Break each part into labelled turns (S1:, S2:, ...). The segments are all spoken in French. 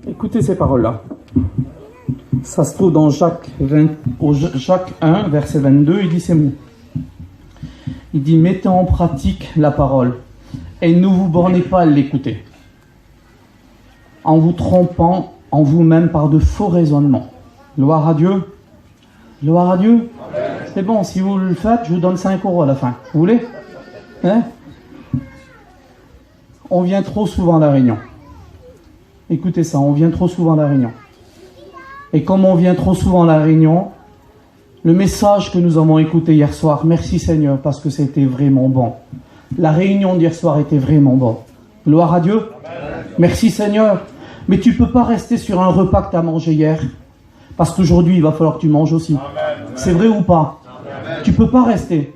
S1: Écoutez ces paroles-là. Ça se trouve dans Jacques 1, verset 22, il dit ces mots. Il dit « Mettez en pratique la parole et ne vous bornez pas à l'écouter, en vous trompant en vous-même par de faux raisonnements. » Gloire à Dieu. Gloire à Dieu. C'est bon, si vous le faites, je vous donne 5 € à la fin. Vous voulez? Hein? On vient trop souvent à la réunion. Écoutez ça, on vient trop souvent à la réunion. Et comme on vient trop souvent à la réunion, le message que nous avons écouté hier soir, merci Seigneur, parce que c'était vraiment bon. La réunion d'hier soir était vraiment bon. Gloire à Dieu. Amen. Merci Seigneur. Mais tu ne peux pas rester sur un repas que tu as mangé hier, parce qu'aujourd'hui, il va falloir que tu manges aussi. Amen. C'est vrai ou pas? Amen. Tu ne peux pas rester.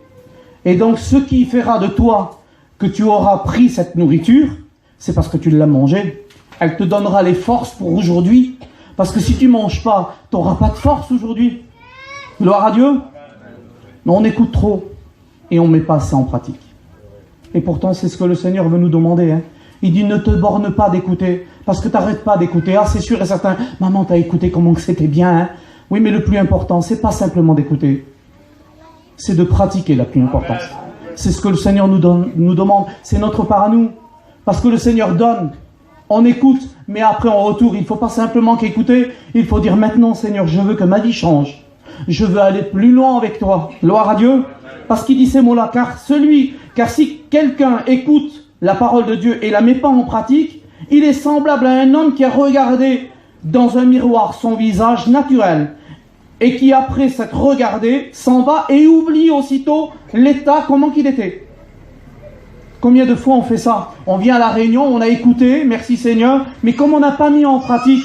S1: Et donc, ce qui fera de toi que tu auras pris cette nourriture, c'est parce que tu l'as mangée. Elle te donnera les forces pour aujourd'hui. Parce que si tu ne manges pas, tu n'auras pas de force aujourd'hui. Gloire à Dieu. Mais on écoute trop et on ne met pas ça en pratique. Et pourtant, c'est ce que le Seigneur veut nous demander. Hein. Il dit, ne te borne pas d'écouter, parce que tu n'arrêtes pas d'écouter. Ah, c'est sûr et certain, maman, tu as écouté comment que c'était bien. Hein. Oui, mais le plus important, c'est pas simplement d'écouter. C'est de pratiquer la plus importante. C'est ce que le Seigneur nous demande. C'est notre part à nous. Parce que le Seigneur donne. On écoute, mais après en retour, il ne faut pas simplement qu'écouter, il faut dire maintenant, Seigneur, je veux que ma vie change. Je veux aller plus loin avec toi. Gloire à Dieu. Parce qu'il dit ces mots-là, car si quelqu'un écoute la parole de Dieu et la met pas en pratique, il est semblable à un homme qui a regardé dans un miroir son visage naturel et qui, après s'être regardé, s'en va et oublie aussitôt l'état, comment qu'il était. Combien de fois on fait ça? On vient à la réunion, on a écouté, merci Seigneur, mais comme on n'a pas mis en pratique,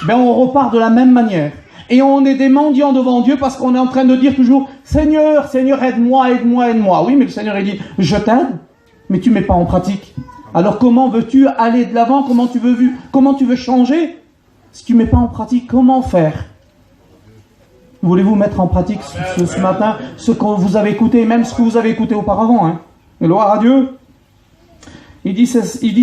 S1: ben on repart de la même manière. Et on est des mendiants devant Dieu parce qu'on est en train de dire toujours « Seigneur, Seigneur, aide-moi, aide-moi, aide-moi ». Oui, mais le Seigneur, il dit « Je t'aide », mais tu ne mets pas en pratique. Alors comment veux-tu aller de l'avant? Comment tu veux changer si tu ne mets pas en pratique? Comment faire? Voulez-vous mettre en pratique ce matin ce que vous avez écouté, même ce que vous avez écouté auparavant, hein? Gloire à Dieu. Il dit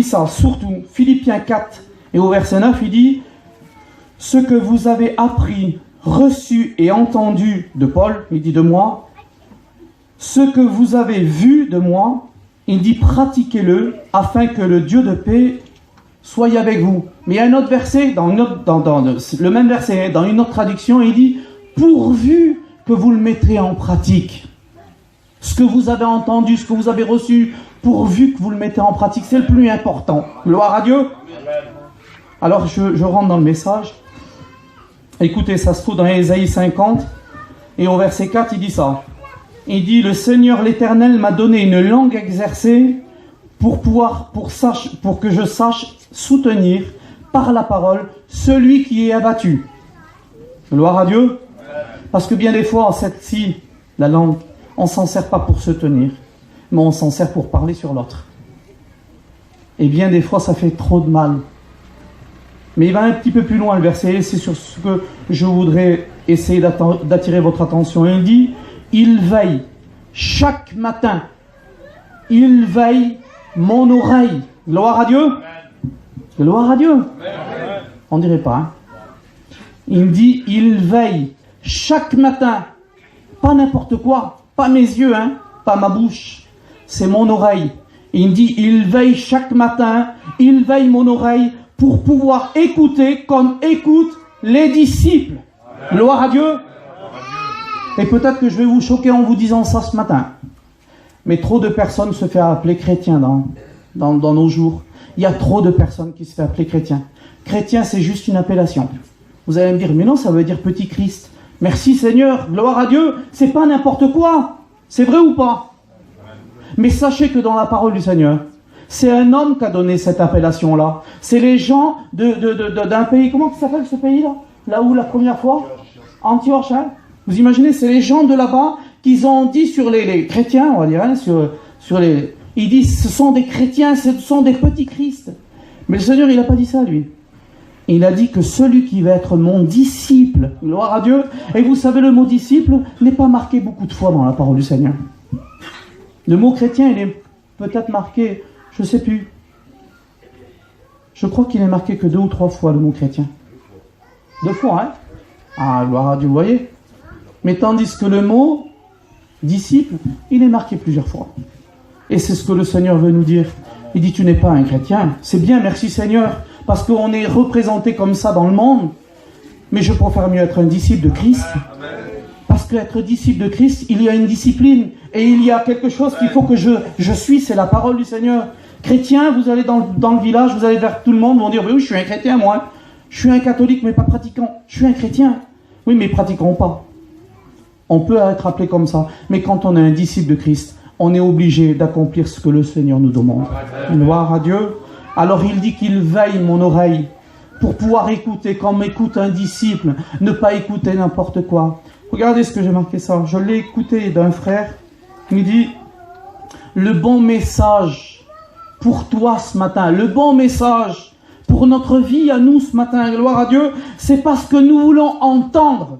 S1: ça, surtout, Philippiens 4, et au verset 9, il dit « Ce que vous avez appris, reçu et entendu de Paul, il dit de moi, ce que vous avez vu de moi, il dit pratiquez-le, afin que le Dieu de paix soit avec vous. » Mais il y a un autre verset, dans le même verset, dans une autre traduction, il dit « Pourvu que vous le mettrez en pratique. » Ce que vous avez entendu, ce que vous avez reçu, pourvu que vous le mettez en pratique, c'est le plus important. Gloire à Dieu. Amen. Alors je rentre dans le message. Écoutez, ça se trouve dans Ésaïe 50, et au verset 4, il dit ça. Il dit, le Seigneur l'Éternel m'a donné une langue exercée pour que je sache soutenir par la parole celui qui est abattu. Gloire à Dieu. Parce que bien des fois, cette-ci, la langue, on ne s'en sert pas pour se tenir, mais on s'en sert pour parler sur l'autre. Et bien des fois, ça fait trop de mal. Mais il va un petit peu plus loin, le verset, et c'est sur ce que je voudrais essayer d'attirer votre attention. Il dit, il veille chaque matin, il veille mon oreille. Gloire à Dieu. Gloire à Dieu. On ne dirait pas. Hein? Il dit, il veille chaque matin, pas n'importe quoi. Pas mes yeux, hein, pas ma bouche, c'est mon oreille. Il dit, il veille chaque matin, il veille mon oreille pour pouvoir écouter comme écoutent les disciples. Amen. Gloire à Dieu. Et peut-être que je vais vous choquer en vous disant ça ce matin. Mais trop de personnes se font appeler chrétiens dans nos jours. Il y a trop de personnes qui se font appeler chrétiens. Chrétien, c'est juste une appellation. Vous allez me dire, mais non, ça veut dire petit Christ. Merci Seigneur, gloire à Dieu, c'est pas n'importe quoi. C'est vrai ou pas? Mais sachez que dans la parole du Seigneur, c'est un homme qui a donné cette appellation-là. C'est les gens d'un pays, comment ça s'appelle ce pays-là? Là où la première fois? Antioche, hein? Vous imaginez, c'est les gens de là-bas qui ont dit sur les chrétiens, on va dire, hein, ils disent, ce sont des chrétiens, ce sont des petits Christ. Mais le Seigneur, il n'a pas dit ça, lui. Il a dit que celui qui va être mon disciple, gloire à Dieu, et vous savez, le mot disciple n'est pas marqué beaucoup de fois dans la parole du Seigneur. Le mot chrétien, il est peut-être marqué, je ne sais plus. Je crois qu'il est marqué que 2 ou 3 fois le mot chrétien. 2 fois, hein? Ah, gloire à Dieu, vous voyez? Mais tandis que le mot disciple, il est marqué plusieurs fois. Et c'est ce que le Seigneur veut nous dire. Il dit, tu n'es pas un chrétien. C'est bien, merci Seigneur, parce qu'on est représenté comme ça dans le monde. Mais je préfère mieux être un disciple de Christ. Parce qu'être disciple de Christ, il y a une discipline. Et il y a quelque chose qu'il faut que je suis, c'est la parole du Seigneur. Chrétien, vous allez dans le village, vous allez vers tout le monde, vous allez dire, oui, je suis un chrétien, moi. Je suis un catholique, mais pas pratiquant. Je suis un chrétien. Oui, mais pratiquons pas. On peut être appelé comme ça. Mais quand on est un disciple de Christ, on est obligé d'accomplir ce que le Seigneur nous demande. Gloire à Dieu. Alors il dit qu'il veille mon oreille pour pouvoir écouter comme écoute un disciple, ne pas écouter n'importe quoi. Regardez ce que j'ai marqué ça. Je l'ai écouté d'un frère. Il dit, le bon message pour toi ce matin, le bon message pour notre vie à nous ce matin, gloire à Dieu, c'est parce que nous voulons entendre.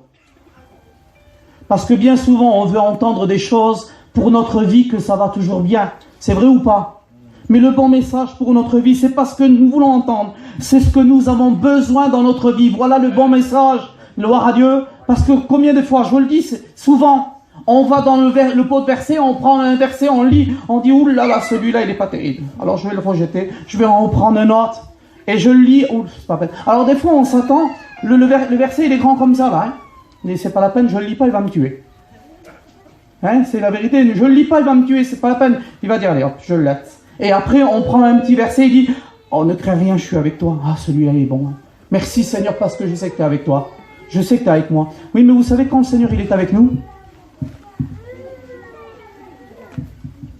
S1: Parce que bien souvent, on veut entendre des choses pour notre vie que ça va toujours bien. C'est vrai ou pas? Mais le bon message pour notre vie, c'est parce que nous voulons entendre. C'est ce que nous avons besoin dans notre vie. Voilà le bon message. Gloire à Dieu. Parce que combien de fois, je vous le dis, souvent, on va dans le pot de verset, on prend un verset, on lit, on dit, ouh là là, celui-là, il n'est pas terrible. Alors je vais le rejeter, je vais en prendre un autre. Et je le lis, ouh, c'est pas peine. Alors des fois, on s'attend, le verset, il est grand comme ça, là. Hein. Mais c'est pas la peine, je le lis pas, il va me tuer. Hein, c'est la vérité, je le lis pas, il va me tuer, c'est pas la peine. Il va dire, allez hop, je le laisse. Et après, on prend un petit verset, il dit, oh, ne crains rien, je suis avec toi. Ah, celui-là, il est bon. Hein. Merci Seigneur, parce que je sais que tu es avec toi. Je sais que tu es avec moi. Oui, mais vous savez quand le Seigneur, il est avec nous?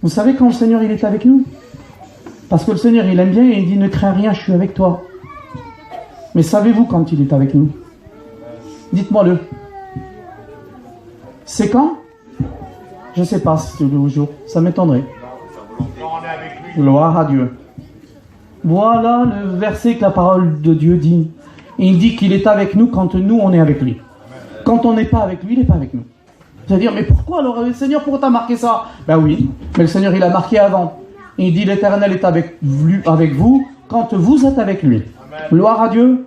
S1: Vous savez quand le Seigneur, il est avec nous? Parce que le Seigneur, il aime bien et il dit, ne crains rien, je suis avec toi. Mais savez-vous quand il est avec nous? Dites-moi-le. C'est quand? Je ne sais pas si c'est le jour. Ça m'étonnerait. Gloire à Dieu. Voilà le verset que la parole de Dieu dit. Il dit qu'il est avec nous quand nous, on est avec lui. Quand on n'est pas avec lui, il n'est pas avec nous. C'est-à-dire, mais pourquoi alors, Seigneur, pourquoi t'as marqué ça? Ben oui, mais le Seigneur, il a marqué avant. Il dit, l'Éternel est avec vous quand vous êtes avec lui. Amen. Gloire à Dieu. Amen.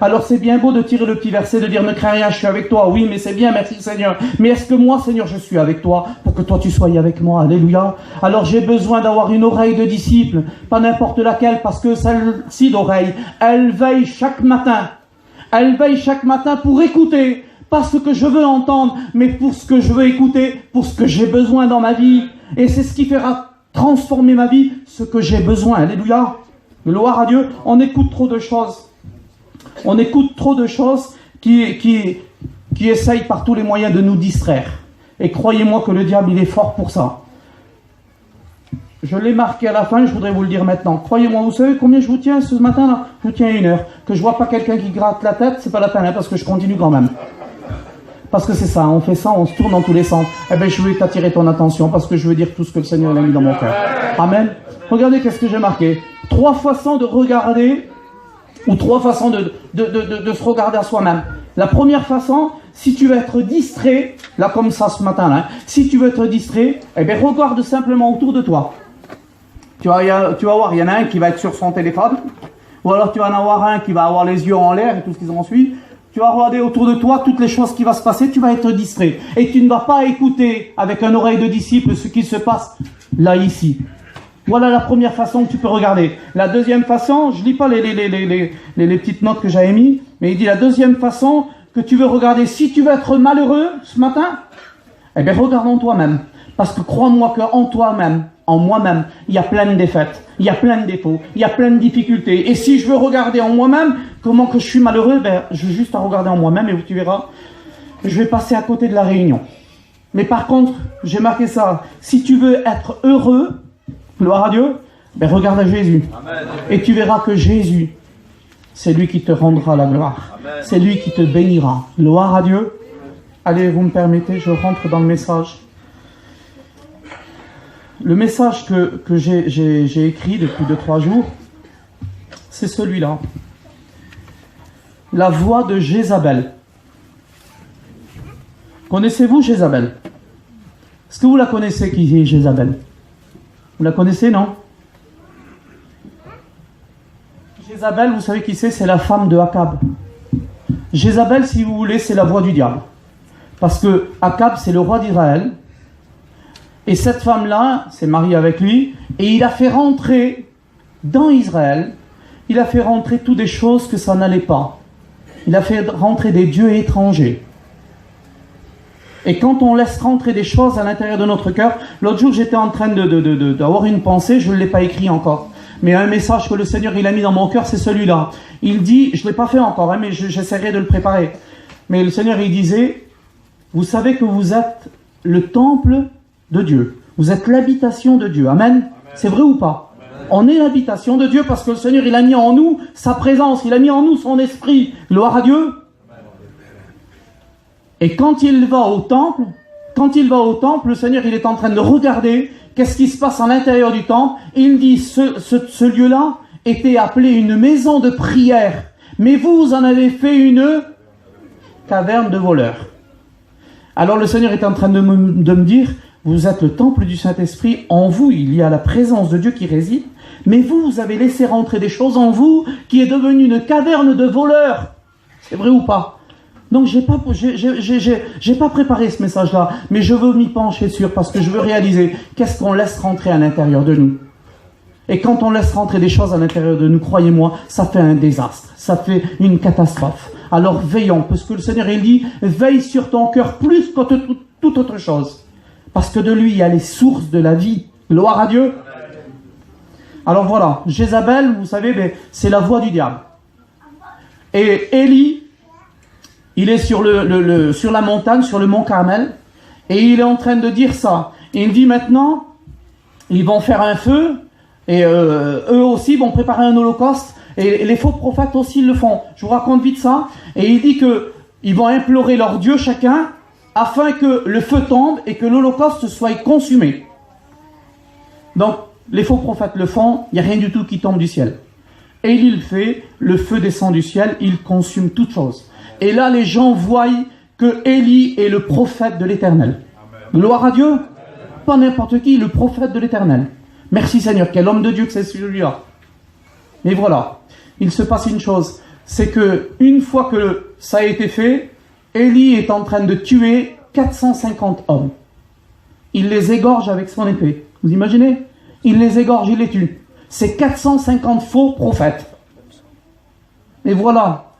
S1: Alors c'est bien beau de tirer le petit verset, de dire, ne crains rien, je suis avec toi. Oui, mais c'est bien, merci Seigneur. Mais est-ce que moi, Seigneur, je suis avec toi pour que toi, tu sois avec moi? Alléluia. Alors j'ai besoin d'avoir une oreille de disciple, pas n'importe laquelle, parce que celle-ci d'oreille, elle veille chaque matin. Elle veille chaque matin pour écouter. Pas ce que je veux entendre, mais pour ce que je veux écouter, pour ce que j'ai besoin dans ma vie. Et c'est ce qui fera transformer ma vie, ce que j'ai besoin. Alléluia. Gloire à Dieu. On écoute trop de choses. On écoute trop de choses qui essayent par tous les moyens de nous distraire. Et croyez-moi que le diable, il est fort pour ça. Je l'ai marqué à la fin, je voudrais vous le dire maintenant. Croyez-moi, vous savez combien je vous tiens ce matin-là? Je vous tiens 1 heure. Que je vois pas quelqu'un qui gratte la tête, c'est pas la peine, hein, parce que je continue quand même. Parce que c'est ça, on fait ça, on se tourne dans tous les sens. Eh bien, je vais t'attirer ton attention parce que je veux dire tout ce que le Seigneur a mis dans mon cœur. Amen. Regardez qu'est-ce que j'ai marqué. 3 façons de regarder, ou 3 façons de se regarder à soi-même. La première façon, si tu veux être distrait, là comme ça ce matin-là, hein, si tu veux être distrait, eh bien, regarde simplement autour de toi. Tu vas voir, il y en a un qui va être sur son téléphone, ou alors tu vas en avoir un qui va avoir les yeux en l'air et tout ce qui s'en suit. Tu vas regarder autour de toi toutes les choses qui vont se passer, tu vas être distrait. Et tu ne vas pas écouter avec un oreille de disciple ce qui se passe là, ici. Voilà la première façon que tu peux regarder. La deuxième façon, je ne lis pas les petites notes que j'avais mises, mais il dit la deuxième façon que tu veux regarder. Si tu veux être malheureux ce matin, eh bien regarde en toi-même. Parce que crois-moi qu'en toi-même, en moi-même, il y a plein de défaites, il y a plein de défauts, il y a plein de difficultés. Et si je veux regarder en moi-même, comment que je suis malheureux, ben, je vais juste à regarder en moi-même et tu verras, je vais passer à côté de la réunion. Mais par contre, j'ai marqué ça, si tu veux être heureux, gloire à Dieu, ben regarde à Jésus. Amen. Et tu verras que Jésus, c'est lui qui te rendra la gloire. Amen. C'est lui qui te bénira. Gloire à Dieu. Allez, vous me permettez, je rentre dans le message. Le message que j'ai écrit depuis 2-3 jours, c'est celui-là. La voix de Jézabel. Connaissez-vous Jézabel? Est-ce que vous la connaissez, qui est Jézabel? Vous la connaissez, non? Jézabel, vous savez qui c'est? C'est la femme de Akab. Jézabel, si vous voulez, c'est la voix du diable. Parce que Akab, c'est le roi d'Israël. Et cette femme-là s'est mariée avec lui. Et il a fait rentrer dans Israël, il a fait rentrer toutes des choses que ça n'allait pas. Il a fait rentrer des dieux étrangers. Et quand on laisse rentrer des choses à l'intérieur de notre cœur, l'autre jour j'étais en train d'avoir une pensée, je ne l'ai pas écrit encore. Mais un message que le Seigneur il a mis dans mon cœur, c'est celui-là. Il dit, je ne l'ai pas fait encore, mais j'essaierai de le préparer. Mais le Seigneur il disait, vous savez que vous êtes le temple de Dieu. Vous êtes l'habitation de Dieu. Amen, Amen. C'est vrai ou pas? Amen. On est l'habitation de Dieu parce que le Seigneur il a mis en nous sa présence, il a mis en nous son esprit. Gloire à Dieu. Amen. Et quand il va au temple, le Seigneur il est en train de regarder qu'est-ce qui se passe à l'intérieur du temple. Et il dit, ce lieu-là était appelé une maison de prière. Mais vous en avez fait une caverne de voleurs. Alors le Seigneur est en train de me dire, vous êtes le temple du Saint-Esprit, en vous il y a la présence de Dieu qui réside, mais vous avez laissé rentrer des choses en vous qui est devenue une caverne de voleurs. C'est vrai ou pas? Donc j'ai pas préparé ce message-là, mais je veux m'y pencher sur parce que je veux réaliser qu'est-ce qu'on laisse rentrer à l'intérieur de nous. Et quand on laisse rentrer des choses à l'intérieur de nous, croyez-moi, ça fait un désastre, ça fait une catastrophe. Alors veillons, parce que le Seigneur il dit, veille sur ton cœur plus que toute autre chose. Parce que de lui, il y a les sources de la vie. Gloire à Dieu. Alors voilà, Jézabel, vous savez, c'est la voix du diable. Et Élie, il est sur la montagne, sur le mont Carmel, et il est en train de dire ça. Et il dit maintenant, ils vont faire un feu, et eux aussi vont préparer un holocauste, et les faux prophètes aussi le font. Je vous raconte vite ça. Et il dit qu'ils vont implorer leur Dieu chacun, afin que le feu tombe et que l'holocauste soit consumé. Donc, les faux prophètes le font, il n'y a rien du tout qui tombe du ciel. Et il le fait, le feu descend du ciel, il consume toute chose. Et là, les gens voient que Élie est le prophète de l'Éternel. Gloire à Dieu. Amen. Pas n'importe qui, le prophète de l'Éternel. Merci Seigneur, quel homme de Dieu que c'est celui-là. Mais voilà, il se passe une chose, c'est que une fois que ça a été fait, Élie est en train de tuer 450 hommes. Il les égorge avec son épée. Vous imaginez? Il les égorge, il les tue. C'est 450 faux prophètes. Et voilà,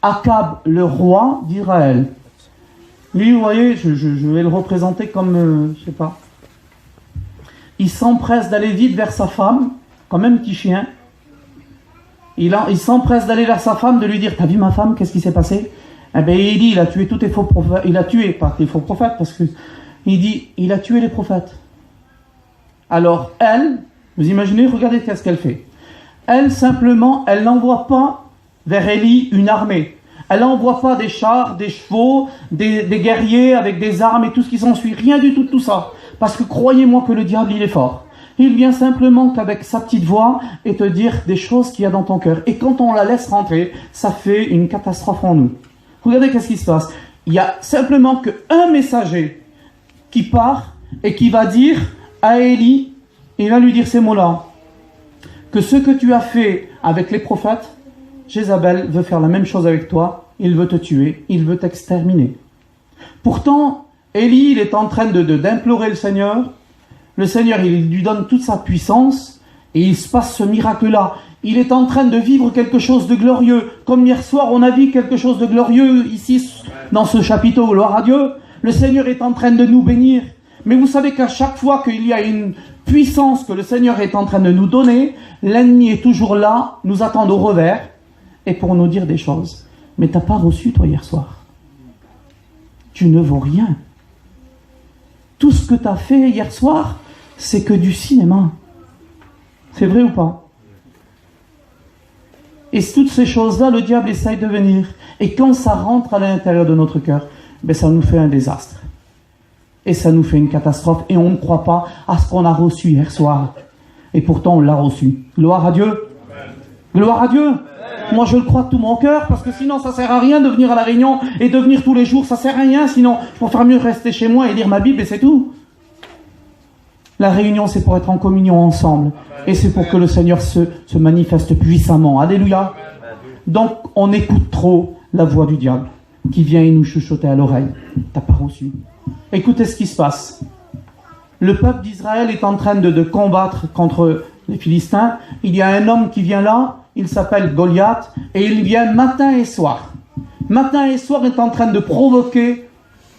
S1: Akab, le roi d'Israël. Lui, vous voyez, je vais le représenter comme, je sais pas. Il s'empresse d'aller vite vers sa femme, comme un petit chien. Il s'empresse d'aller vers sa femme, de lui dire, t'as vu ma femme, qu'est-ce qui s'est passé? Eh bien, il dit, il a tué tous les faux prophètes. Il a tué, pas les faux prophètes, parce que il dit, il a tué les prophètes. Alors, elle, vous imaginez, regardez qu'est-ce qu'elle fait. Elle, simplement, elle n'envoie pas vers Élie une armée. Elle n'envoie pas des chars, des chevaux, des guerriers avec des armes et tout ce qui s'ensuit. Rien du tout de tout ça. Parce que croyez-moi que le diable, il est fort. Il vient simplement qu'avec sa petite voix et te dire des choses qu'il y a dans ton cœur. Et quand on la laisse rentrer, ça fait une catastrophe en nous. Regardez qu'est-ce qui se passe. Il y a simplement qu'un messager qui part et qui va dire à Élie, il va lui dire ces mots-là, que ce que tu as fait avec les prophètes, Jézabel veut faire la même chose avec toi, il veut te tuer, il veut t'exterminer. Pourtant, Élie, il est en train d'implorer le Seigneur il lui donne toute sa puissance et il se passe ce miracle-là. Il est en train de vivre quelque chose de glorieux. Comme hier soir, on a vu quelque chose de glorieux ici, dans ce chapiteau, gloire à Dieu. Le Seigneur est en train de nous bénir. Mais vous savez qu'à chaque fois qu'il y a une puissance que le Seigneur est en train de nous donner, l'ennemi est toujours là, nous attend au revers, et pour nous dire des choses. Mais tu n'as pas reçu, toi, hier soir. Tu ne vaux rien. Tout ce que tu as fait hier soir, c'est que du cinéma. C'est vrai ou pas? Et toutes ces choses-là, le diable essaye de venir. Et quand ça rentre à l'intérieur de notre cœur, ben ça nous fait un désastre. Et ça nous fait une catastrophe. Et on ne croit pas à ce qu'on a reçu hier soir. Et pourtant, on l'a reçu. Gloire à Dieu. Amen. Gloire à Dieu. Amen. Moi, je le crois de tout mon cœur, parce que sinon, ça ne sert à rien de venir à la réunion et de venir tous les jours. Ça ne sert à rien. Sinon, je préfère mieux rester chez moi et lire ma Bible et c'est tout. La réunion, c'est pour être en communion ensemble. Et c'est pour que le Seigneur se manifeste puissamment. Alléluia. Donc, on écoute trop la voix du diable qui vient et nous chuchoter à l'oreille. T'as pas reçu. Écoutez ce qui se passe. Le peuple d'Israël est en train de combattre contre les Philistins. Il y a un homme qui vient là, il s'appelle Goliath, et il vient matin et soir. Matin et soir, il est en train de provoquer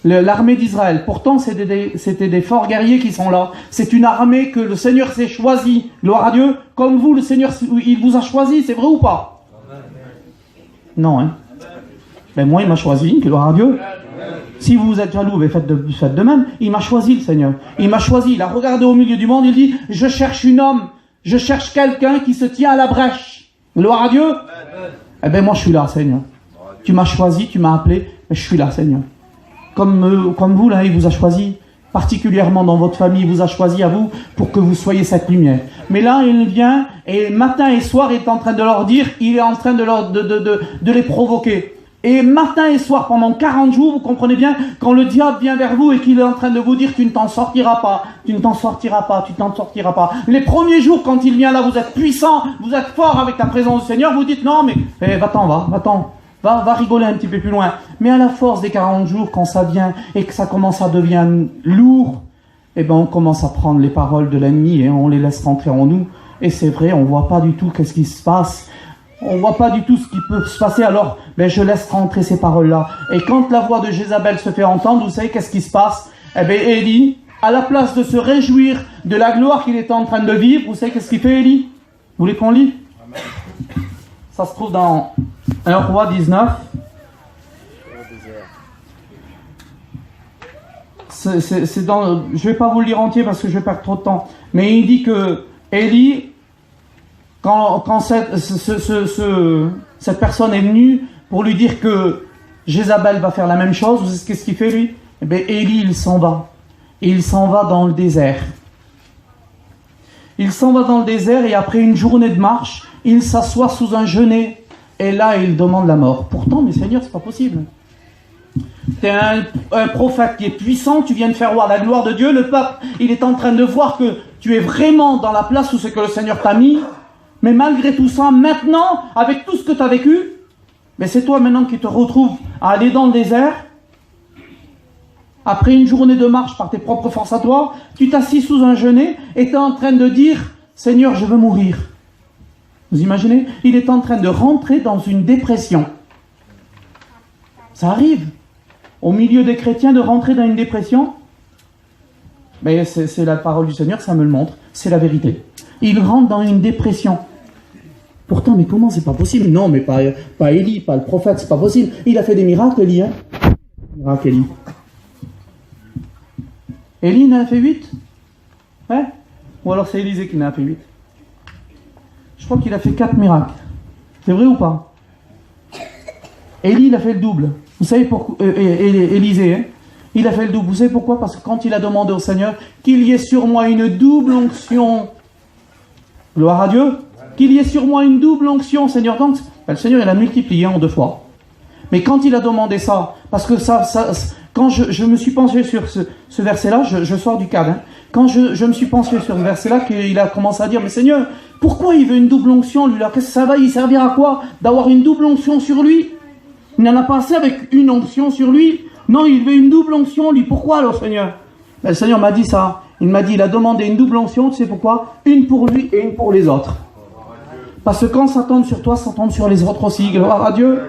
S1: l'armée d'Israël. Pourtant, c'était des forts guerriers qui sont là. C'est une armée que le Seigneur s'est choisi. Gloire à Dieu. Comme vous, le Seigneur, il vous a choisi. C'est vrai ou pas? Non, hein. Ben moi, il m'a choisi. Gloire à Dieu. Si vous êtes jaloux, ben faites de même. Il m'a choisi, le Seigneur. Il m'a choisi. Il a regardé au milieu du monde. Il dit, je cherche un homme. Je cherche quelqu'un qui se tient à la brèche. Gloire à Dieu. Eh ben moi, je suis là, Seigneur. Tu m'as choisi, tu m'as appelé. Mais je suis là, Seigneur. Comme vous, là, il vous a choisi, particulièrement dans votre famille, il vous a choisi à vous pour que vous soyez cette lumière. Mais là, il vient, et matin et soir, il est en train de leur dire, il est en train de les provoquer. Et matin et soir, pendant 40 jours, vous comprenez bien, quand le diable vient vers vous et qu'il est en train de vous dire, tu ne t'en sortiras pas, tu ne t'en sortiras pas, tu ne t'en sortiras pas. Les premiers jours, quand il vient là, vous êtes puissant, vous êtes fort avec la présence du Seigneur, vous dites, non, mais va-t'en. Va rigoler un petit peu plus loin. Mais à la force des 40 jours, quand ça vient et que ça commence à devenir lourd, eh ben on commence à prendre les paroles de l'ennemi et on les laisse rentrer en nous. Et c'est vrai, on voit pas du tout qu'est-ce qui se passe. On voit pas du tout ce qui peut se passer. Alors, ben je laisse rentrer ces paroles-là. Et quand la voix de Jézabel se fait entendre, vous savez qu'est-ce qui se passe? Eh ben Élie, à la place de se réjouir de la gloire qu'il était en train de vivre, vous savez qu'est-ce qu'il fait, Élie? Vous voulez qu'on lit? Ça se trouve dans 1 Roi 19. C'est dans, je ne vais pas vous le lire entier parce que je vais perdre trop de temps. Mais il dit que Élie, quand cette personne est venue pour lui dire que Jézabel va faire la même chose, vous savez qu'est-ce qu'il fait lui? Eh bien, Élie, il s'en va. Et il s'en va dans le désert. Il s'en va dans le désert et après une journée de marche, il s'assoit sous un genêt et là il demande la mort. Pourtant, mais Seigneur, c'est pas possible. Tu es un prophète qui est puissant, tu viens de faire voir la gloire de Dieu, le peuple, il est en train de voir que tu es vraiment dans la place où c'est que le Seigneur t'a mis, mais malgré tout ça, maintenant, avec tout ce que tu as vécu, mais c'est toi maintenant qui te retrouves à aller dans le désert, après une journée de marche par tes propres forces à toi, tu t'assis sous un genêt et tu es en train de dire « Seigneur, je veux mourir ». Vous imaginez? Il est en train de rentrer dans une dépression. Ça arrive, au milieu des chrétiens, de rentrer dans une dépression. Mais c'est la parole du Seigneur, ça me le montre. C'est la vérité. Il rentre dans une dépression. Pourtant, mais comment c'est pas possible? Non, mais pas Élie, pas le prophète, c'est pas possible. Il a fait des miracles, Élie. Hein? Miracles, Élie. Élie en a fait 8? Ouais? Ou alors c'est Élisée qui en a fait 8? Je crois qu'il a fait 4 miracles. C'est vrai ou pas? Élie, il a fait le double. Vous savez pourquoi? Élisée, hein? Il a fait le double. Vous savez pourquoi? Parce que quand il a demandé au Seigneur qu'il y ait sur moi une double onction, gloire à Dieu, qu'il y ait sur moi une double onction, Seigneur. Donc, le Seigneur, il a multiplié en 2 fois. Mais quand il a demandé ça, parce que quand je me suis penché sur ce verset-là, je sors du cadre, hein. Quand je me suis penché sur ce verset-là, qu'il a commencé à dire, mais Seigneur, pourquoi il veut une double onction, lui là? Qu'est-ce que ça va y servir à quoi d'avoir une double onction sur lui? Il n'en a pas assez avec une onction sur lui. Non, il veut une double onction, lui. Pourquoi alors, Seigneur? Ben, le Seigneur m'a dit ça. Il m'a dit, il a demandé une double onction, tu sais pourquoi? Une pour lui et une pour les autres. Parce que quand ça tombe sur toi, ça tombe sur les autres aussi. Gloire à Dieu.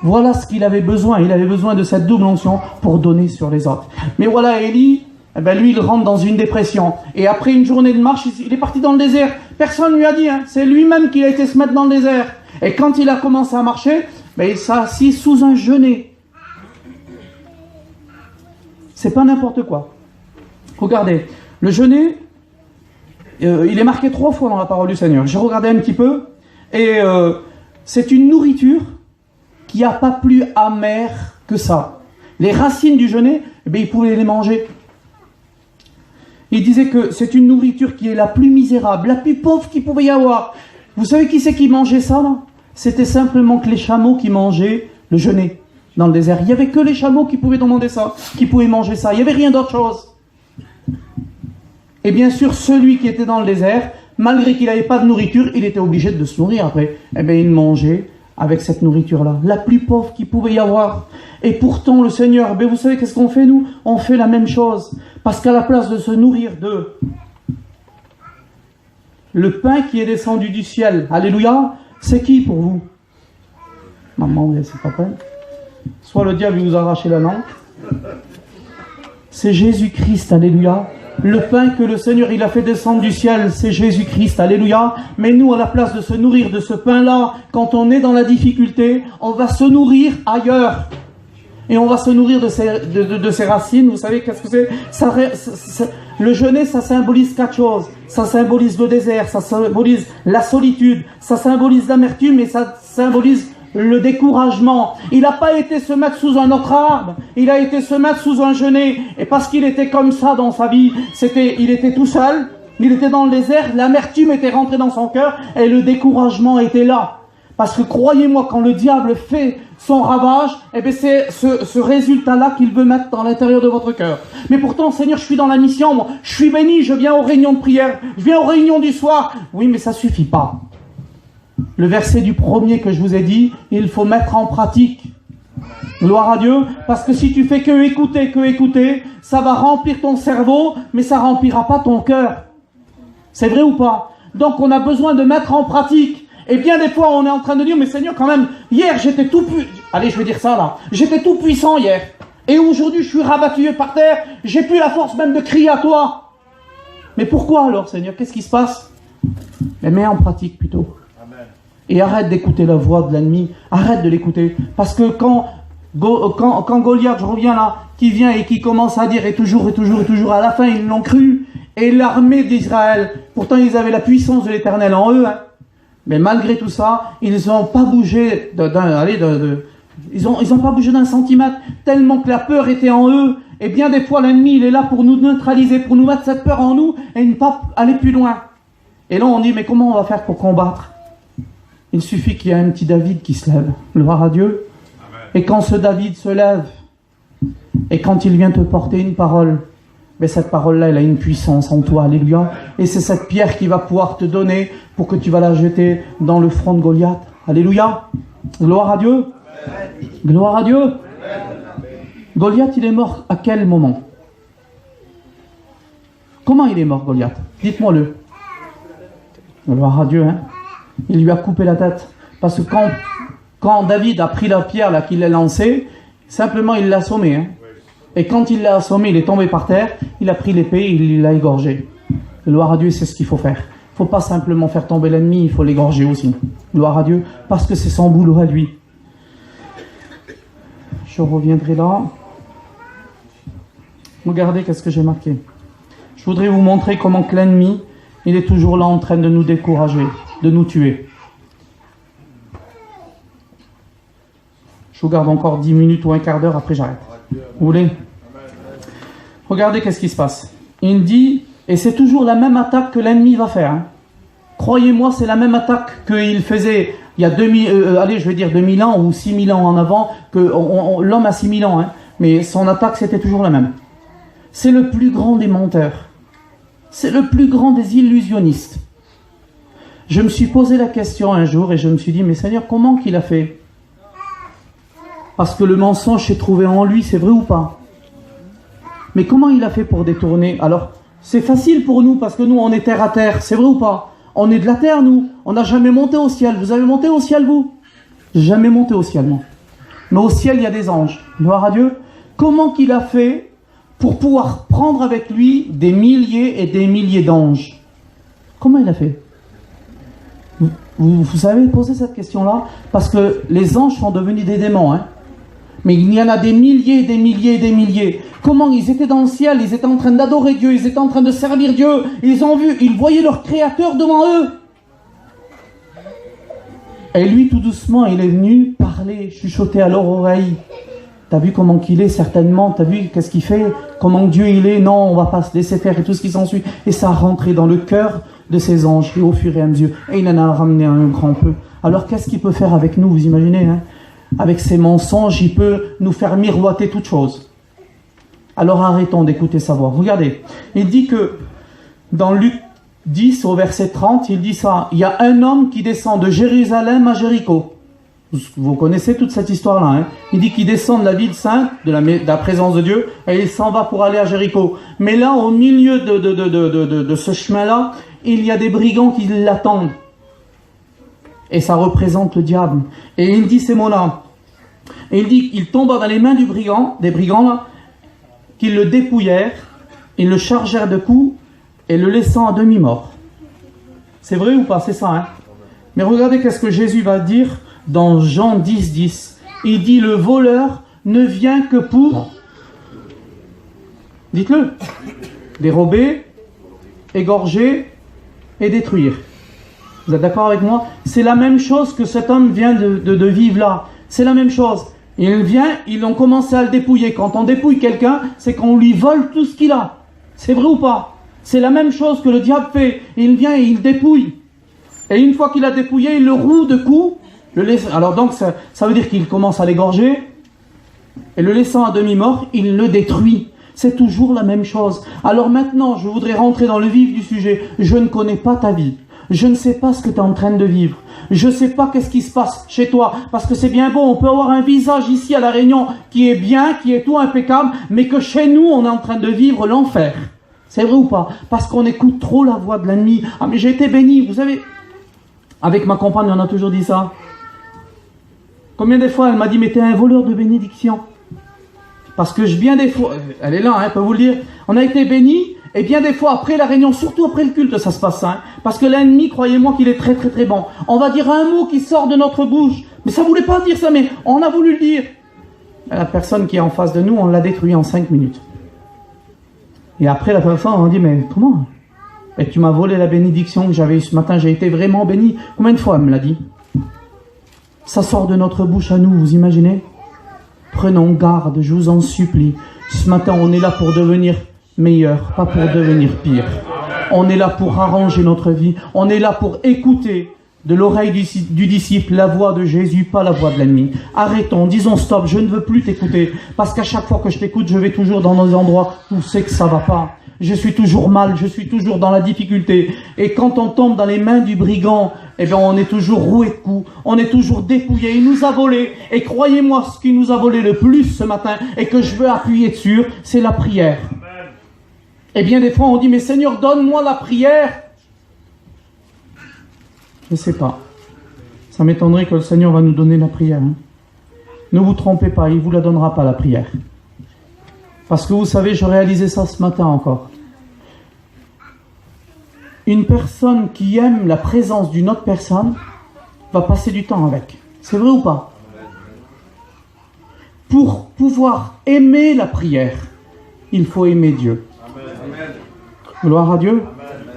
S1: Voilà ce qu'il avait besoin. Il avait besoin de cette double onction pour donner sur les autres. Mais voilà, Élie, eh ben lui, il rentre dans une dépression. Et après une journée de marche, il est parti dans le désert. Personne ne lui a dit, hein. C'est lui-même qui a été se mettre dans le désert. Et quand il a commencé à marcher, ben, il s'est assis sous un genêt. C'est pas n'importe quoi. Regardez, le genêt, il est marqué 3 fois dans la parole du Seigneur. J'ai regardé un petit peu, et c'est une nourriture qui n'a pas plus amère que ça. Les racines du genêt, eh bien, il pouvait les manger. Il disait que c'est une nourriture qui est la plus misérable, la plus pauvre qu'il pouvait y avoir. Vous savez qui c'est qui mangeait ça, là? C'était simplement que les chameaux qui mangeaient le genêt dans le désert. Il n'y avait que les chameaux qui pouvaient demander ça, qui pouvaient manger ça. Il n'y avait rien d'autre chose. Et bien sûr, celui qui était dans le désert, malgré qu'il n'avait pas de nourriture, il était obligé de se nourrir après. Eh bien, il mangeait avec cette nourriture-là, la plus pauvre qu'il pouvait y avoir. Et pourtant, le Seigneur, ben vous savez qu'est-ce qu'on fait nous? On fait la même chose. Parce qu'à la place de se nourrir de le pain qui est descendu du ciel, alléluia, c'est qui pour vous? Maman, c'est pas peine. Soit le diable vous arrache la langue. C'est Jésus-Christ, alléluia. Le pain que le Seigneur il a fait descendre du ciel, c'est Jésus-Christ, alléluia. Mais nous, à la place de se nourrir de ce pain-là, quand on est dans la difficulté, on va se nourrir ailleurs. Et on va se nourrir de ses racines. Vous savez qu'est-ce que c'est? Le jeûner, ça symbolise quatre choses. Ça symbolise le désert, ça symbolise la solitude, ça symbolise l'amertume et ça symbolise le découragement. Il n'a pas été se mettre sous un autre arbre, il a été se mettre sous un genêt. Et parce qu'il était comme ça dans sa vie, il était tout seul, il était dans le désert, l'amertume était rentrée dans son cœur et le découragement était là. Parce que croyez-moi, quand le diable fait son ravage, eh bien c'est ce résultat-là qu'il veut mettre dans l'intérieur de votre cœur. Mais pourtant, Seigneur, je suis dans la mission, moi. Je suis béni, je viens aux réunions de prière, je viens aux réunions du soir. Oui, mais ça ne suffit pas. Le verset du premier que je vous ai dit, il faut mettre en pratique. Gloire à Dieu, parce que si tu fais que écouter, ça va remplir ton cerveau, mais ça ne remplira pas ton cœur. C'est vrai ou pas? Donc on a besoin de mettre en pratique. Et bien des fois on est en train de dire, mais Seigneur quand même, hier j'étais tout puissant, allez je vais dire ça là, j'étais tout puissant hier, et aujourd'hui je suis rabattu par terre, j'ai plus la force même de crier à toi. Mais pourquoi alors Seigneur? Qu'est-ce qui se passe? Mais mets en pratique plutôt. Amen. Et arrête d'écouter la voix de l'ennemi, arrête de l'écouter, parce que quand Goliath, je reviens là, qui vient et qui commence à dire et toujours, à la fin ils l'ont cru, et l'armée d'Israël, pourtant ils avaient la puissance de l'Éternel en eux, hein. Mais malgré tout ça, ils n'ont pas bougé ils ont pas bougé d'un centimètre, tellement que la peur était en eux. Et bien des fois, l'ennemi, il est là pour nous neutraliser, pour nous mettre cette peur en nous et ne pas aller plus loin. Et là, on dit, mais comment on va faire pour combattre? Il suffit qu'il y ait un petit David qui se lève. Gloire à Dieu. Amen. Et quand ce David se lève, et quand il vient te porter une parole, mais cette parole-là, elle a une puissance en toi, alléluia. Et c'est cette pierre qui va pouvoir te donner pour que tu vas la jeter dans le front de Goliath. Alléluia. Gloire à Dieu. Amen. Gloire à Dieu. Amen. Goliath, il est mort à quel moment? Comment il est mort, Goliath? Dites-moi-le. Gloire à Dieu, hein. Il lui a coupé la tête. Parce que quand David a pris la pierre là qu'il a lancée, simplement il l'a assommé, hein. Et quand il l'a assommé, il est tombé par terre, il a pris l'épée et il l'a égorgé. Gloire à Dieu, c'est ce qu'il faut faire. Il ne faut pas simplement faire tomber l'ennemi, il faut l'égorger aussi. Gloire à Dieu, parce que c'est son boulot à lui. Je reviendrai là. Regardez qu'est-ce que j'ai marqué. Je voudrais vous montrer comment que l'ennemi, il est toujours là en train de nous décourager, de nous tuer. Je vous garde encore 10 minutes ou un quart d'heure, après j'arrête. Vous voulez? Regardez qu'est-ce qui se passe. Il dit, et c'est toujours la même attaque que l'ennemi va faire. Hein. Croyez-moi, c'est la même attaque qu'il faisait il y a 2000 ans ou 6000 ans en avant, que l'homme a 6000 ans. Hein, mais son attaque, c'était toujours la même. C'est le plus grand des menteurs. C'est le plus grand des illusionnistes. Je me suis posé la question un jour et je me suis dit, mais Seigneur, comment qu'il a fait? Parce que le mensonge s'est trouvé en lui, c'est vrai ou pas? Mais comment il a fait pour détourner? Alors, c'est facile pour nous, parce que nous, on est terre à terre, c'est vrai ou pas? On est de la terre, nous. On n'a jamais monté au ciel. Vous avez monté au ciel, vous? Jamais monté au ciel, moi. Mais au ciel, il y a des anges. Gloire à Dieu. Comment qu'il a fait pour pouvoir prendre avec lui des milliers et des milliers d'anges? Comment il a fait? Vous savez poser cette question-là? Parce que les anges sont devenus des démons, hein? Mais il y en a des milliers, des milliers, des milliers. Comment ils étaient dans le ciel, ils étaient en train d'adorer Dieu, ils étaient en train de servir Dieu, ils voyaient leur Créateur devant eux. Et lui, tout doucement, il est venu parler, chuchoter à leur oreille. T'as vu comment qu'il est, certainement, t'as vu qu'est-ce qu'il fait, comment Dieu il est, non, on va pas se laisser faire et tout ce qui s'ensuit. Et ça a rentré dans le cœur de ces anges, et au fur et à mesure, et il en a ramené un grand peu. Alors qu'est-ce qu'il peut faire avec nous, vous imaginez, hein? Avec ses mensonges, il peut nous faire miroiter toute chose. Alors arrêtons d'écouter sa voix. Regardez, il dit que Dans Luc 10, au verset 30, il dit ça. Il y a un homme qui descend de Jérusalem à Jéricho. Vous connaissez toute cette histoire-là. Hein? Il dit qu'il descend de la ville sainte, de la présence de Dieu, et il s'en va pour aller à Jéricho. Mais là, au milieu de ce chemin-là, il y a des brigands qui l'attendent. Et ça représente le diable. Et il dit ces mots-là. Et il dit qu'il tomba dans les mains des brigands là, qu'ils le dépouillèrent, ils le chargèrent de coups et le laissant à demi-mort. C'est vrai ou pas? C'est ça, hein? Mais regardez qu'est-ce que Jésus va dire dans Jean 10, 10. Il dit, le voleur ne vient que pour, dites-le, dérober, égorger et détruire. Vous êtes d'accord avec moi? C'est la même chose que cet homme vient de vivre là. C'est la même chose. Il vient, ils ont commencé à le dépouiller. Quand on dépouille quelqu'un, c'est qu'on lui vole tout ce qu'il a. C'est vrai ou pas? C'est la même chose que le diable fait. Il vient et il dépouille. Et une fois qu'il a dépouillé, il le roue de coups. Alors donc, ça veut dire qu'il commence à l'égorger. Et le laissant à demi-mort, il le détruit. C'est toujours la même chose. Alors maintenant, je voudrais rentrer dans le vif du sujet. Je ne connais pas ta vie. Je ne sais pas ce que tu es en train de vivre. Je ne sais pas qu'est-ce qui se passe chez toi. Parce que c'est bien beau, on peut avoir un visage ici à La Réunion qui est bien, qui est tout impeccable, mais que chez nous, on est en train de vivre l'enfer. C'est vrai ou pas? Parce qu'on écoute trop la voix de l'ennemi. Ah mais j'ai été béni, vous savez. Avec ma compagne, on a toujours dit ça. Combien de fois elle m'a dit, mais t'es un voleur de bénédiction. Parce que bien des fois, elle est là, hein, je peux vous le dire, on a été bénis. Et bien des fois, après la réunion, surtout après le culte, ça se passe, hein, parce que l'ennemi, croyez-moi qu'il est très très très bon. On va dire un mot qui sort de notre bouche, mais ça ne voulait pas dire ça, mais on a voulu le dire. La personne qui est en face de nous, on l'a détruit en 5 minutes. Et après la personne, on dit, mais comment? Et tu m'as volé la bénédiction que j'avais eue ce matin, j'ai été vraiment béni. Combien de fois elle me l'a dit? Ça sort de notre bouche à nous, vous imaginez? Prenons garde, je vous en supplie. Ce matin, on est là pour devenir meilleur, pas pour devenir pire. On est là pour arranger notre vie. On est là pour écouter de l'oreille du disciple la voix de Jésus, pas la voix de l'ennemi. Arrêtons, disons stop, je ne veux plus t'écouter. Parce qu'à chaque fois que je t'écoute, je vais toujours dans des endroits où c'est que ça va pas. Je suis toujours mal, je suis toujours dans la difficulté. Et quand on tombe dans les mains du brigand, eh bien on est toujours roué de coups, on est toujours dépouillé. Il nous a volé. Et croyez-moi, ce qui nous a volé le plus ce matin, et que je veux appuyer dessus, c'est la prière. Et bien des fois on dit, mais Seigneur, donne-moi la prière. Je ne sais pas. Ça m'étonnerait que le Seigneur va nous donner la prière. Hein. Ne vous trompez pas, il ne vous la donnera pas la prière. Parce que vous savez, je réalisais ça ce matin encore. Une personne qui aime la présence d'une autre personne va passer du temps avec. C'est vrai ou pas? Pour pouvoir aimer la prière, il faut aimer Dieu. Gloire à Dieu.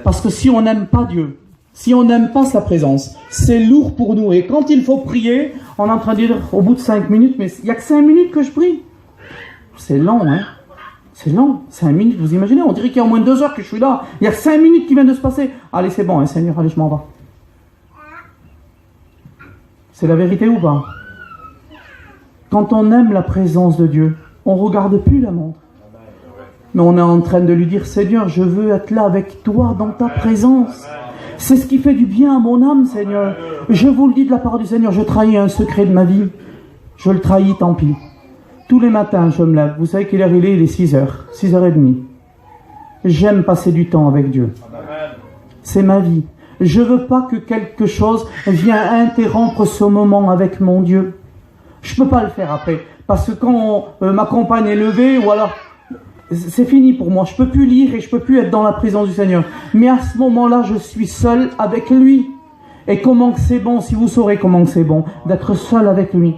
S1: Parce que si on n'aime pas Dieu, si on n'aime pas sa présence, c'est lourd pour nous. Et quand il faut prier, on est en train de dire au bout de 5 minutes, mais il n'y a que 5 minutes que je prie. C'est lent, hein? C'est lent. 5 minutes, vous imaginez? On dirait qu'il y a au moins 2 heures que je suis là. Il y a 5 minutes qui viennent de se passer. Allez, c'est bon, hein, Seigneur, allez, je m'en vais. C'est la vérité ou pas? Quand on aime la présence de Dieu, on ne regarde plus la montre. Mais on est en train de lui dire, Seigneur, je veux être là avec toi dans ta présence. C'est ce qui fait du bien à mon âme, Seigneur. Je vous le dis de la part du Seigneur, je trahis un secret de ma vie. Je le trahis, tant pis. Tous les matins, je me lève. Vous savez quelle heure il est 6h, 6h30. J'aime passer du temps avec Dieu. C'est ma vie. Je ne veux pas que quelque chose vienne interrompre ce moment avec mon Dieu. Je ne peux pas le faire après. Parce que quand ma compagne est levée, ou alors... c'est fini pour moi, je ne peux plus lire et je ne peux plus être dans la présence du Seigneur. Mais à ce moment-là, je suis seul avec lui. Et comment que c'est bon, si vous saurez comment que c'est bon, d'être seul avec lui.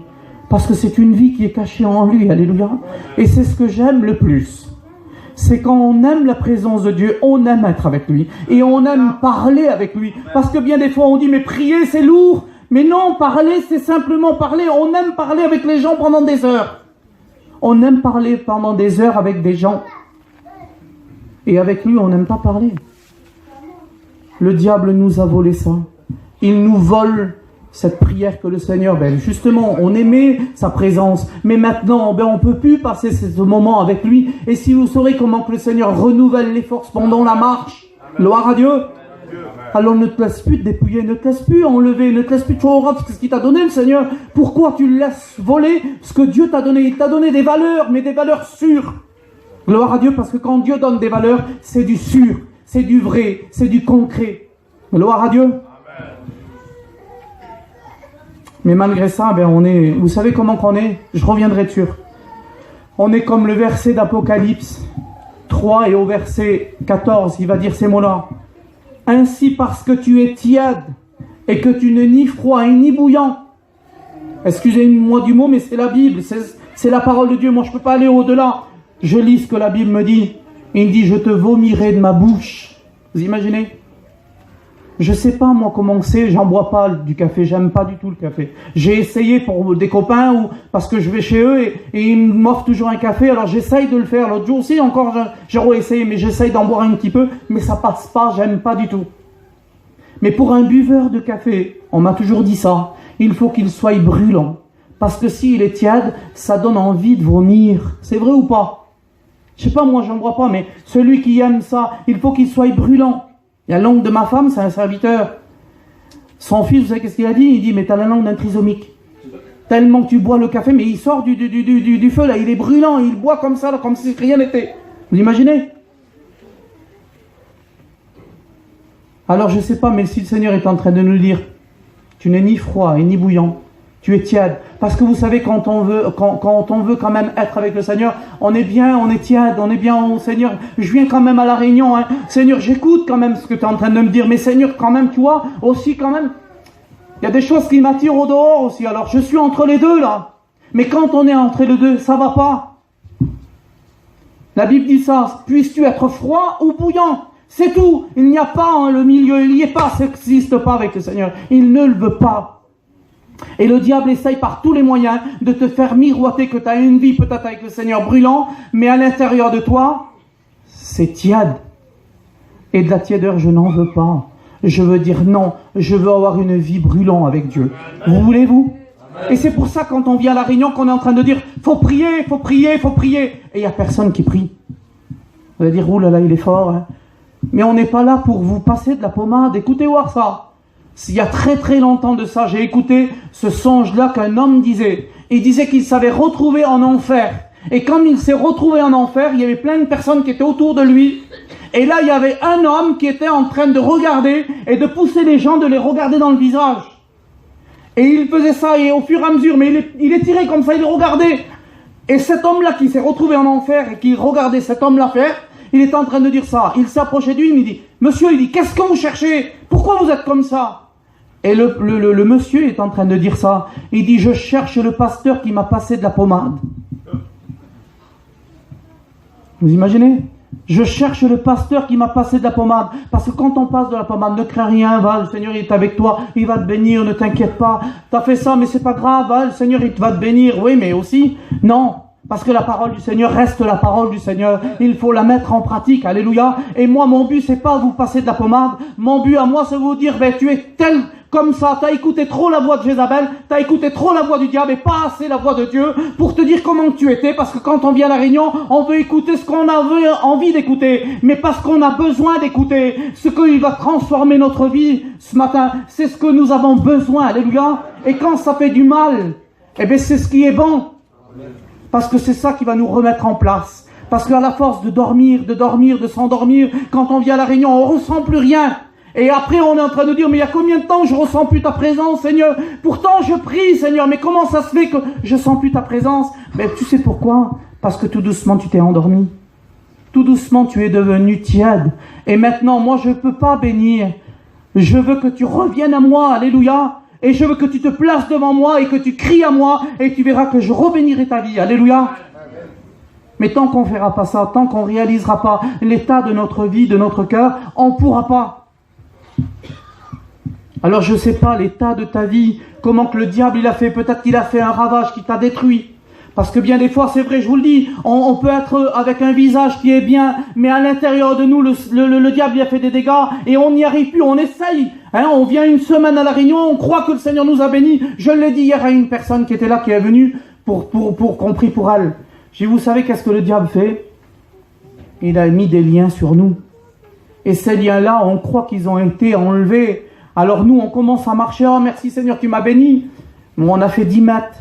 S1: Parce que c'est une vie qui est cachée en lui, alléluia. Et c'est ce que j'aime le plus. C'est quand on aime la présence de Dieu, on aime être avec lui. Et on aime parler avec lui. Parce que bien des fois on dit, mais prier c'est lourd. Mais non, parler c'est simplement parler. On aime parler avec les gens pendant des heures. On aime parler pendant des heures avec des gens. Et avec lui, on n'aime pas parler. Le diable nous a volé ça. Il nous vole cette prière que le Seigneur, justement, on aimait sa présence. Mais maintenant, on ne peut plus passer ce moment avec lui. Et si vous saurez comment que le Seigneur renouvelle les forces pendant la marche, Gloire à Dieu. Alors ne te laisse plus te dépouiller, ne te laisse plus enlever, ne te laisse plus trop ce qu'il t'a donné le Seigneur. Pourquoi tu le laisses voler ce que Dieu t'a donné? Il t'a donné des valeurs, mais des valeurs sûres. Gloire à Dieu, parce que quand Dieu donne des valeurs, c'est du sûr, c'est du vrai, c'est du concret. Gloire à Dieu. Amen. Mais malgré ça, on est, vous savez comment qu'on est? Je reviendrai dessus. On est comme le verset d'Apocalypse 3 et au verset 14, il va dire ces mots-là. Ainsi parce que tu es tiède et que tu n'es ni froid et ni bouillant. Excusez-moi du mot, mais c'est la Bible, c'est la parole de Dieu. Moi, je ne peux pas aller au-delà. Je lis ce que la Bible me dit. Il me dit, je te vomirai de ma bouche. Vous imaginez? Je ne sais pas moi comment c'est, j'en bois pas du café, j'aime pas du tout le café. J'ai essayé pour des copains ou parce que je vais chez eux et ils m'offrent toujours un café, alors j'essaye de le faire. L'autre jour aussi encore j'ai réessayé, mais j'essaye d'en boire un petit peu, mais ça passe pas, j'aime pas du tout. Mais pour un buveur de café, on m'a toujours dit ça, il faut qu'il soit brûlant. Parce que s'il est tiède, ça donne envie de vomir. C'est vrai ou pas? Je sais pas, moi j'en bois pas, mais celui qui aime ça, il faut qu'il soit brûlant. Il y a la langue de ma femme, c'est un serviteur. Son fils, vous savez qu'est-ce qu'il a dit? Il dit, mais t'as la langue d'un trisomique. Tellement que tu bois le café, mais il sort du feu, là, il est brûlant, il boit comme ça, là, comme si rien n'était. Vous imaginez? Alors je sais pas, mais si le Seigneur est en train de nous dire, tu n'es ni froid et ni bouillant, tu es tiède. Parce que vous savez, quand on veut quand même être avec le Seigneur, on est bien, on est tiède, on est bien au Seigneur. Je viens quand même à la réunion, hein. Seigneur, j'écoute quand même ce que tu es en train de me dire, mais Seigneur, quand même, tu vois, aussi quand même, il y a des choses qui m'attirent au dehors aussi. Alors je suis entre les deux là. Mais quand on est entre les deux, ça va pas. La Bible dit ça, puisses-tu être froid ou bouillant? C'est tout. Il n'y a pas le milieu, il n'y est pas, ça n'existe pas avec le Seigneur. Il ne le veut pas. Et le diable essaye par tous les moyens de te faire miroiter que tu as une vie peut-être avec le Seigneur brûlant, mais à l'intérieur de toi, c'est tiède. Et de la tièdeur, je n'en veux pas. Je veux dire non, je veux avoir une vie brûlante avec Dieu. Vous voulez-vous? Et c'est pour ça quand on vient à la réunion qu'on est en train de dire faut prier, faut prier, faut prier. Et il n'y a personne qui prie. Vous allez dire, oulala, il est fort. Hein. Mais on n'est pas là pour vous passer de la pommade. Écoutez voir ça. Il y a très très longtemps de ça, j'ai écouté ce songe-là qu'un homme disait. Il disait qu'il s'avait retrouvé en enfer. Et quand il s'est retrouvé en enfer, il y avait plein de personnes qui étaient autour de lui. Et là, il y avait un homme qui était en train de regarder et de pousser les gens de les regarder dans le visage. Et il faisait ça, et au fur et à mesure, mais il est tiré comme ça, il regardait. Et cet homme-là qui s'est retrouvé en enfer et qui regardait cet homme-là faire, il était en train de dire ça. Il s'est approché de lui, il me dit, monsieur, il dit, qu'est-ce que vous cherchez? Pourquoi vous êtes comme ça? Et le monsieur est en train de dire ça. Il dit, je cherche le pasteur qui m'a passé de la pommade. Vous imaginez? Je cherche le pasteur qui m'a passé de la pommade. Parce que quand on passe de la pommade, ne crains rien, va, le Seigneur il est avec toi, il va te bénir, ne t'inquiète pas. T'as fait ça, mais c'est pas grave, va, le Seigneur il va te bénir. Oui, mais aussi, non. Parce que la parole du Seigneur reste la parole du Seigneur. Il faut la mettre en pratique. Alléluia. Et moi, mon but, c'est pas vous passer de la pommade. Mon but à moi, c'est vous dire, tu es tel comme ça. T'as écouté trop la voix de Jézabel. T'as écouté trop la voix du diable et pas assez la voix de Dieu pour te dire comment tu étais. Parce que quand on vient à la réunion, on veut écouter ce qu'on a envie d'écouter. Mais parce qu'on a besoin d'écouter. Ce qui va transformer notre vie ce matin, c'est ce que nous avons besoin. Alléluia. Et quand ça fait du mal, c'est ce qui est bon. Parce que c'est ça qui va nous remettre en place. Parce qu'à la force de dormir, de s'endormir, quand on vient à la réunion, on ne ressent plus rien. Et après, on est en train de dire, mais il y a combien de temps que je ne ressens plus ta présence, Seigneur? Pourtant, je prie, Seigneur, mais comment ça se fait que je ne sens plus ta présence? Tu sais pourquoi? Parce que tout doucement, tu t'es endormi. Tout doucement, tu es devenu tiède. Et maintenant, moi, je ne peux pas bénir. Je veux que tu reviennes à moi, alléluia. Et je veux que tu te places devant moi et que tu cries à moi et tu verras que je rebénirai ta vie. Alléluia. Mais tant qu'on ne fera pas ça, tant qu'on ne réalisera pas l'état de notre vie, de notre cœur, on ne pourra pas. Alors je ne sais pas l'état de ta vie, comment que le diable il a fait, peut-être qu'il a fait un ravage qui t'a détruit. Parce que bien des fois, c'est vrai, je vous le dis, on peut être avec un visage qui est bien, mais à l'intérieur de nous, le diable il a fait des dégâts et on n'y arrive plus, on essaye. On vient une semaine à la réunion, on croit que le Seigneur nous a bénis. Je l'ai dit hier à une personne qui était là, qui est venue pour qu'on prie pour elle. J'ai dit, vous savez qu'est-ce que le diable fait? Il a mis des liens sur nous. Et ces liens-là, on croit qu'ils ont été enlevés. Alors nous, on commence à marcher. Oh, merci Seigneur, tu m'as béni. Mais on a fait 10 mètres.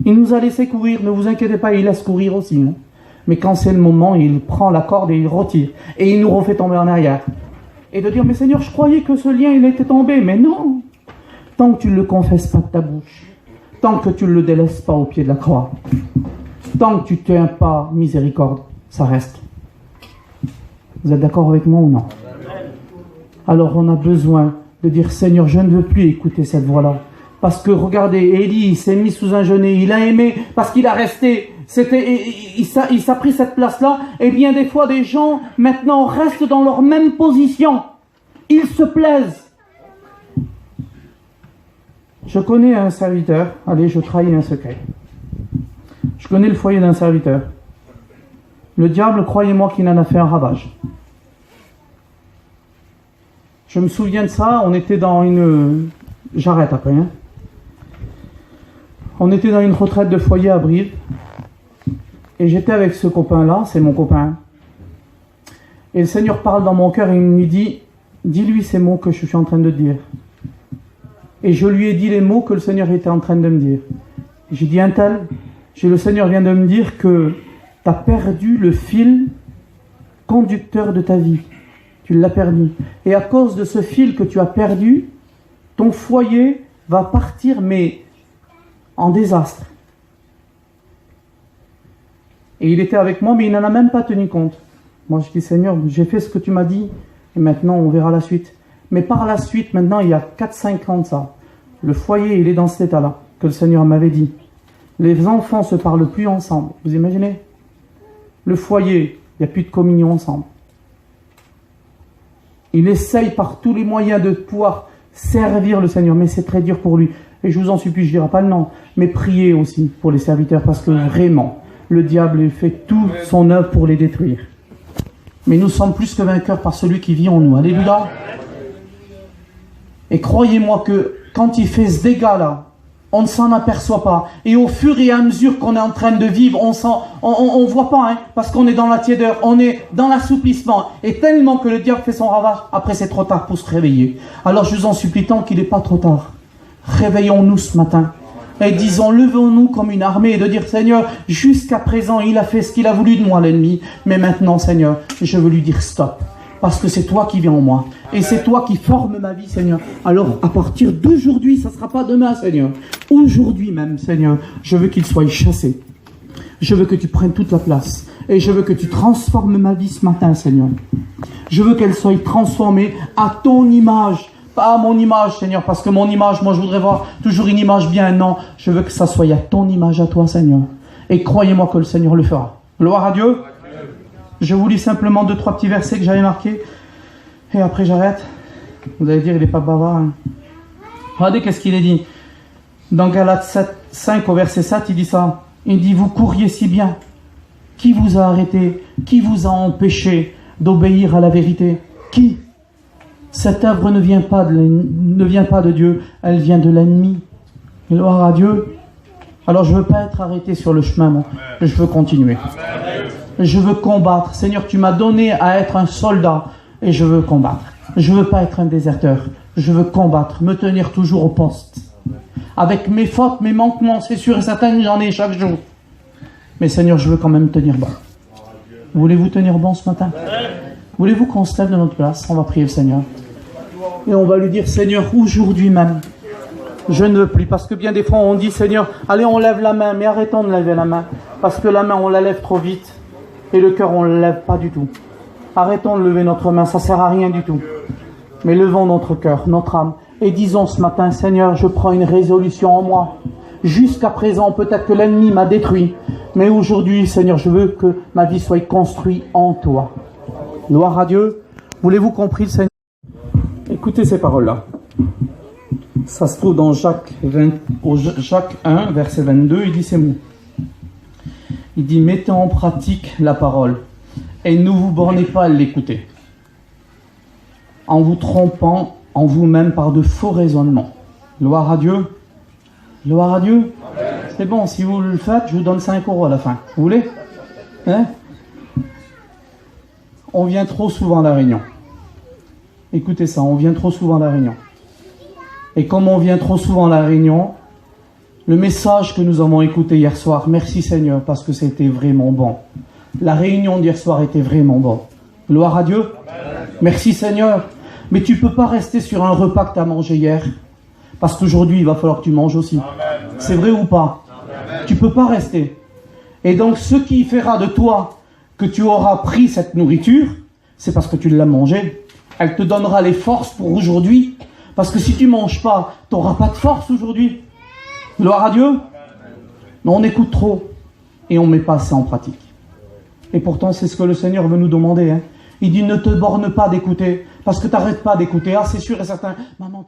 S1: Il nous a laissé courir. Ne vous inquiétez pas, il laisse courir aussi. Hein. Mais quand c'est le moment, il prend la corde et il retire. Et il nous refait tomber en arrière. Et de dire, mais Seigneur, je croyais que ce lien, il était tombé. Mais non. Tant que tu ne le confesses pas de ta bouche. Tant que tu ne le délaisses pas au pied de la croix. Tant que tu ne tiens pas miséricorde, ça reste. Vous êtes d'accord avec moi ou non? Alors on a besoin de dire, Seigneur, je ne veux plus écouter cette voix-là. Parce que regardez, Élie, il s'est mis sous un genêt, il a aimé, parce qu'il a resté, il s'est pris cette place-là, et bien des fois des gens, maintenant, restent dans leur même position. Ils se plaisent. Je connais un serviteur, allez, je trahis un secret. Je connais le foyer d'un serviteur. Le diable, croyez-moi qu'il en a fait un ravage. Je me souviens de ça, on était dans une... J'arrête après, hein. On était dans une retraite de foyer à Brive. Et j'étais avec ce copain-là, c'est mon copain. Et le Seigneur parle dans mon cœur et il me dit, dis-lui ces mots que je suis en train de dire. Et je lui ai dit les mots que le Seigneur était en train de me dire. J'ai dit, un tel, le Seigneur vient de me dire que tu as perdu le fil conducteur de ta vie. Tu l'as perdu. Et à cause de ce fil que tu as perdu, ton foyer va partir, mais en désastre. Et il était avec moi, mais il n'en a même pas tenu compte. Moi, je dis, Seigneur, j'ai fait ce que tu m'as dit, et maintenant, on verra la suite. Mais par la suite, maintenant, il y a 4-5 ans de ça, le foyer, il est dans cet état-là, que le Seigneur m'avait dit. Les enfants ne se parlent plus ensemble. Vous imaginez? Le foyer, il n'y a plus de communion ensemble. Il essaye par tous les moyens de pouvoir servir le Seigneur, mais c'est très dur pour lui. Et je vous en supplie, je ne dirai pas le nom, mais priez aussi pour les serviteurs, parce que vraiment, le diable fait tout son œuvre pour les détruire. Mais nous sommes plus que vainqueurs par celui qui vit en nous. Alléluia. Et croyez-moi que quand il fait ce dégât-là, on ne s'en aperçoit pas. Et au fur et à mesure qu'on est en train de vivre, on voit pas, hein, parce qu'on est dans la tiédeur, on est dans l'assouplissement. Et tellement que le diable fait son ravage, après c'est trop tard pour se réveiller. Alors je vous en supplie tant qu'il n'est pas trop tard. Réveillons-nous ce matin. Et disons, levons-nous comme une armée et de dire, Seigneur, jusqu'à présent, il a fait ce qu'il a voulu de moi, l'ennemi. Mais maintenant, Seigneur, je veux lui dire stop. Parce que c'est toi qui viens en moi. Et c'est toi qui formes ma vie, Seigneur. Alors, à partir d'aujourd'hui, ça ne sera pas demain, Seigneur. Aujourd'hui même, Seigneur, je veux qu'il soit chassé. Je veux que tu prennes toute la place. Et je veux que tu transformes ma vie ce matin, Seigneur. Je veux qu'elle soit transformée à ton image. Pas à mon image, Seigneur, parce que mon image, moi, je voudrais voir toujours une image bien. Non, je veux que ça soit à ton image, à toi, Seigneur. Et croyez-moi que le Seigneur le fera. Gloire à Dieu. Je vous lis simplement 2-3 petits versets que j'avais marqués. Et après, j'arrête. Vous allez dire, il n'est pas bavard. Hein. Regardez qu'est-ce qu'il est dit. Dans Galates 5 au verset 7, il dit ça. Il dit, vous couriez si bien. Qui vous a arrêté? Qui vous a empêché d'obéir à la vérité? Qui? Cette œuvre ne vient pas de Dieu, elle vient de l'ennemi. Gloire à Dieu. Alors je ne veux pas être arrêté sur le chemin, moi. Je veux continuer. Je veux combattre. Seigneur, tu m'as donné à être un soldat et je veux combattre. Je ne veux pas être un déserteur. Je veux combattre, me tenir toujours au poste. Avec mes fautes, mes manquements, c'est sûr et certain que j'en ai chaque jour. Mais Seigneur, je veux quand même tenir bon. Voulez-vous tenir bon ce matin? Voulez-vous qu'on se lève de notre place? On va prier le Seigneur. Et on va lui dire, Seigneur, aujourd'hui même, je ne veux plus. Parce que bien des fois, on dit, Seigneur, allez, on lève la main. Mais arrêtons de lever la main. Parce que la main, on la lève trop vite. Et le cœur, on ne le lève pas du tout. Arrêtons de lever notre main. Ça ne sert à rien du tout. Mais levons notre cœur, notre âme. Et disons ce matin, Seigneur, je prends une résolution en moi. Jusqu'à présent, peut-être que l'ennemi m'a détruit. Mais aujourd'hui, Seigneur, je veux que ma vie soit construite en toi. Gloire à Dieu. Voulez-vous compris le Seigneur? Écoutez ces paroles-là. Ça se trouve dans Jacques 1, verset 22, il dit ces mots. Il dit, mettez en pratique la parole et ne vous bornez pas à l'écouter, en vous trompant en vous-même par de faux raisonnements. Gloire à Dieu. Gloire à Dieu. C'est bon, si vous le faites, je vous donne 5 € à la fin. Vous voulez? Hein? On vient trop souvent à la réunion. Écoutez ça, on vient trop souvent à la réunion. Et comme on vient trop souvent à la réunion, le message que nous avons écouté hier soir, merci Seigneur, parce que c'était vraiment bon. La réunion d'hier soir était vraiment bonne. Gloire à Dieu. Amen. Merci Seigneur. Mais tu ne peux pas rester sur un repas que tu as mangé hier. Parce qu'aujourd'hui, il va falloir que tu manges aussi. Amen. C'est vrai ou pas? Amen. Tu ne peux pas rester. Et donc, ce qui fera de toi que tu auras pris cette nourriture, c'est parce que tu l'as mangée. Elle te donnera les forces pour aujourd'hui. Parce que si tu ne manges pas, tu n'auras pas de force aujourd'hui. Gloire à Dieu. Mais on écoute trop. Et on ne met pas ça en pratique. Et pourtant, c'est ce que le Seigneur veut nous demander. Hein. Il dit, ne te borne pas d'écouter. Parce que tu n'arrêtes pas d'écouter. Ah, c'est sûr et certain. Maman,